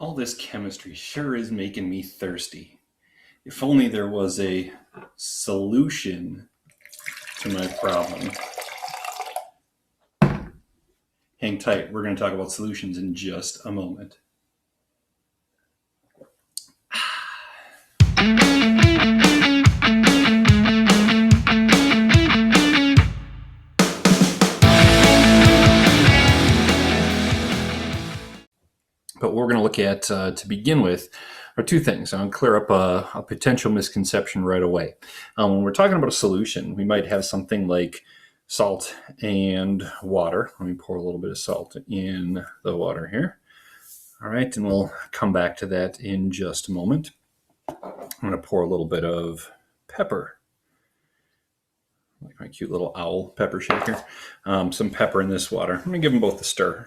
All this chemistry sure is making me thirsty. If only there was a solution to my problem. Hang tight, we're going to talk about solutions in just a moment. But what we're going to look at to begin with are two things. I'm going to clear up a potential misconception right away. When we're talking about a solution, we might have something like salt and water. Let me pour a little bit of salt in the water here. All right, and we'll come back to that in just a moment. I'm going to pour a little bit of pepper, like my cute little owl pepper shaker. Some pepper in this water. I'm going to give them both a stir.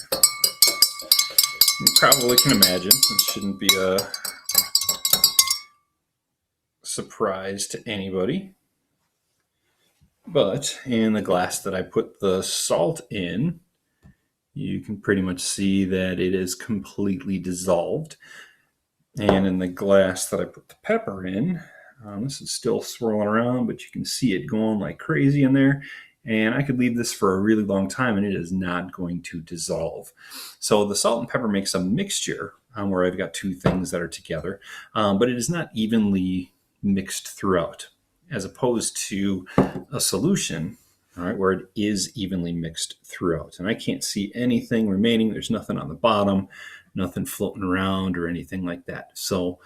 You probably can imagine this shouldn't be a surprise to anybody. But in the glass that I put the salt in, you can pretty much see that it is completely dissolved. And in the glass that I put the pepper in, this is still swirling around, but you can see it going like crazy in there. And I could leave this for a really long time and it is not going to dissolve. So the salt and pepper makes a mixture where I've got two things that are together, but it is not evenly mixed throughout, as opposed to a solution, all right, where it is evenly mixed throughout. And I can't see anything remaining. There's nothing on the bottom, nothing floating around or anything like that. So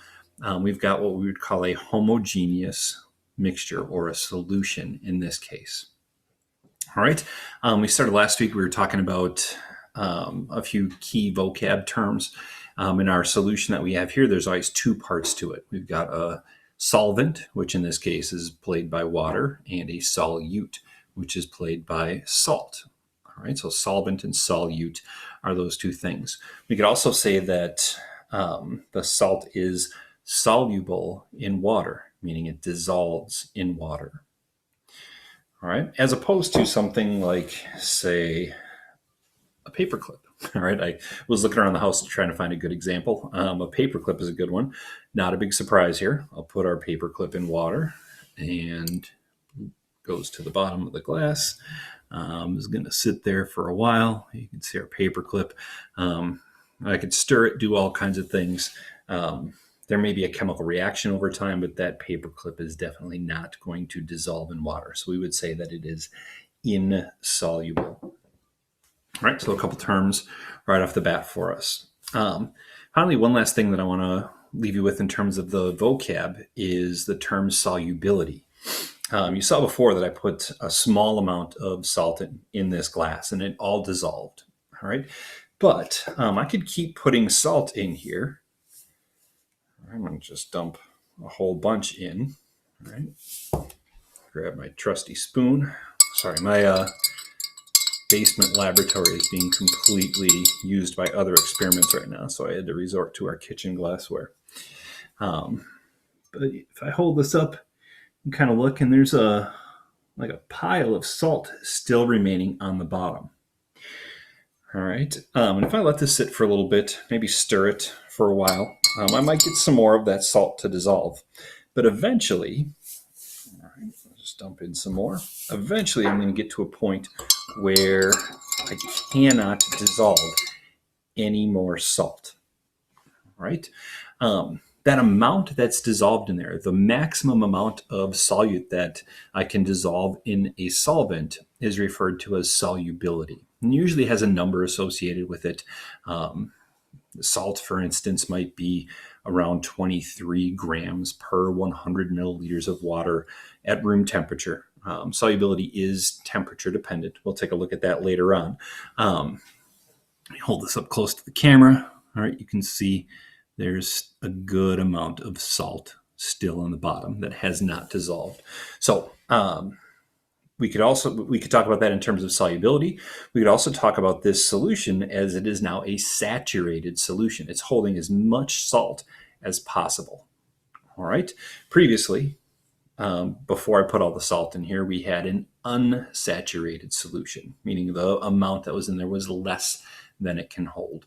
we've got what we would call a homogeneous mixture, or a solution in this case. All right. We started last week. We were talking about a few key vocab terms. In our solution that we have here, there's always two parts to it. We've got a solvent, which in this case is played by water, and a solute, which is played by salt. All right. So solvent and solute are those two things. We could also say that the salt is soluble in water, meaning it dissolves in water. All right, as opposed to something like, say, a paperclip. All right, I was looking around the house trying to find a good example. A paperclip is a good one. Not a big surprise here. I'll put our paperclip in water and goes to the bottom of the glass. It's going to sit there for a while. You can see our paperclip. I could stir it, do all kinds of things. There may be a chemical reaction over time, but that paperclip is definitely not going to dissolve in water. So we would say that it is insoluble. All right, so a couple terms right off the bat for us. Finally, one last thing that I want to leave you with in terms of the vocab is the term solubility. You saw before that I put a small amount of salt in this glass and it all dissolved. All right, but I could keep putting salt in here. I'm going to just dump a whole bunch in. All right. Grab my trusty spoon. Sorry, my basement laboratory is being completely used by other experiments right now, so I had to resort to our kitchen glassware. But if I hold this up and kind of look, and there's a pile of salt still remaining on the bottom. All right, and if I let this sit for a little bit, maybe stir it for a while, I might get some more of that salt to dissolve. But eventually, all right, I'll just dump in some more. Eventually, I'm going to get to a point where I cannot dissolve any more salt. All right, that amount that's dissolved in there, the maximum amount of solute that I can dissolve in a solvent, is referred to as solubility. And usually has a number associated with it. Salt, for instance, might be around 23 grams per 100 milliliters of water at room temperature. Solubility is temperature dependent. We'll take a look at that later on. Hold this up close to the camera. All right, you can see there's a good amount of salt still on the bottom that has not dissolved. So we could talk about that in terms of solubility. We could also talk about this solution as it is now a saturated solution. It's holding as much salt as possible. All right. Previously, before I put all the salt in here, we had an unsaturated solution, meaning the amount that was in there was less than it can hold.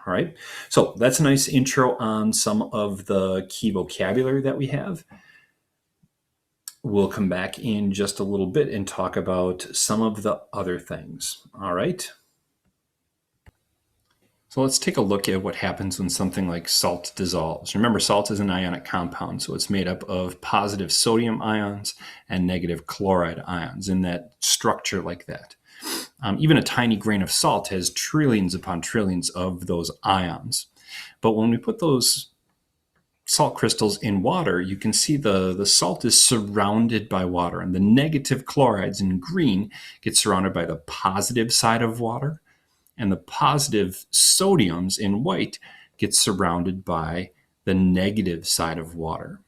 All right, so that's a nice intro on some of the key vocabulary that we have. We'll come back in just a little bit and talk about some of the other things. All right. So let's take a look at what happens when something like salt dissolves. Remember, salt is an ionic compound, so it's made up of positive sodium ions and negative chloride ions in that structure like that. Even a tiny grain of salt has trillions upon trillions of those ions. But when we put those salt crystals in water, you can see the salt is surrounded by water, and the negative chlorides in green get surrounded by the positive side of water, and the positive sodiums in white get surrounded by the negative side of water.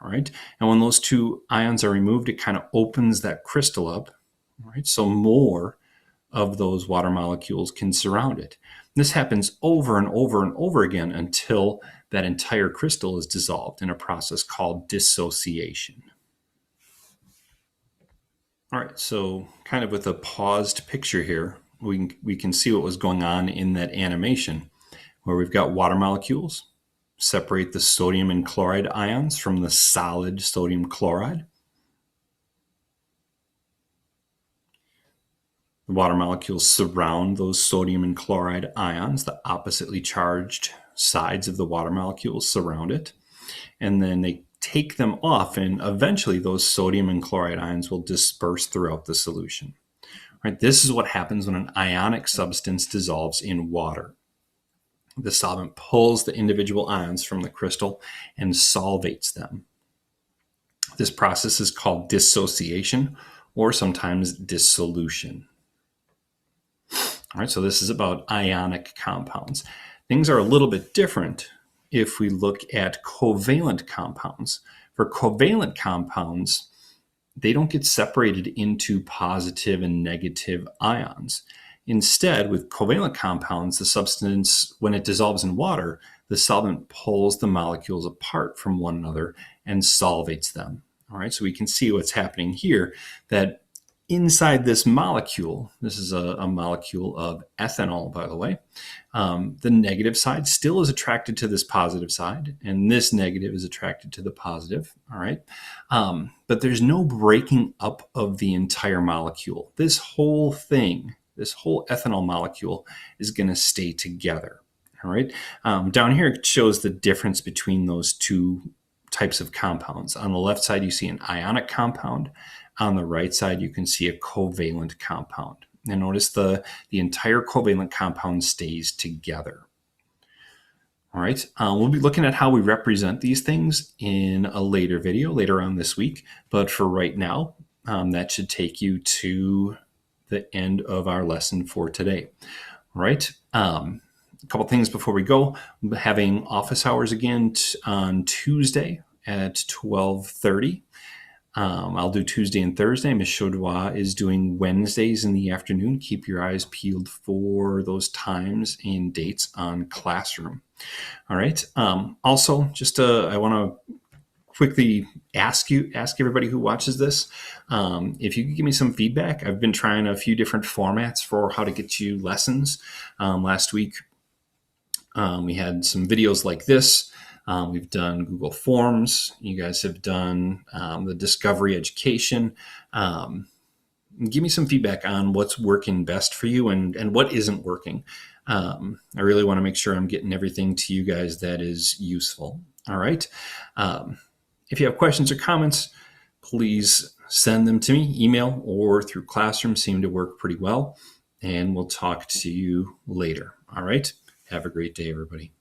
All right. And when those two ions are removed, it kind of opens that crystal up. All right. So more of those water molecules can surround it. This happens over and over and over again until that entire crystal is dissolved in a process called dissociation. All right, so kind of with a paused picture here, we can see what was going on in that animation, where we've got water molecules separate the sodium and chloride ions from the solid sodium chloride. The water molecules surround those sodium and chloride ions. The oppositely charged sides of the water molecules surround it. And then they take them off, and eventually those sodium and chloride ions will disperse throughout the solution. Right? This is what happens when an ionic substance dissolves in water. The solvent pulls the individual ions from the crystal and solvates them. This process is called dissociation, or sometimes dissolution. All right, so this is about ionic compounds. Things are a little bit different if we look at covalent compounds. For covalent compounds, they don't get separated into positive and negative ions. Instead, with covalent compounds, the substance, when it dissolves in water, the solvent pulls the molecules apart from one another and solvates them. All right, so we can see what's happening here, that inside this molecule, this is a molecule of ethanol, by the way, the negative side still is attracted to this positive side, and this negative is attracted to the positive, all right? But there's no breaking up of the entire molecule. This whole thing, this whole ethanol molecule is going to stay together, all right? Down here, it shows the difference between those two types of compounds. On the left side, you see an ionic compound. On the right side, you can see a covalent compound. And notice the entire covalent compound stays together. All right, we'll be looking at how we represent these things in a later video later on this week. But for right now, that should take you to the end of our lesson for today. All right, a couple things before we go. We're having office hours again on Tuesday at 12:30. I'll do Tuesday and Thursday. Ms. Chaudois is doing Wednesdays in the afternoon. Keep your eyes peeled for those times and dates on Classroom. All right. Also, just I want to quickly ask everybody who watches this, if you could give me some feedback. I've been trying a few different formats for how to get you lessons. Last week, we had some videos like this. We've done Google Forms. You guys have done the Discovery Education. Give me some feedback on what's working best for you and what isn't working. I really want to make sure I'm getting everything to you guys that is useful. All right. If you have questions or comments, please send them to me, email or through Classroom. Seem to work pretty well. And we'll talk to you later. All right. Have a great day, everybody.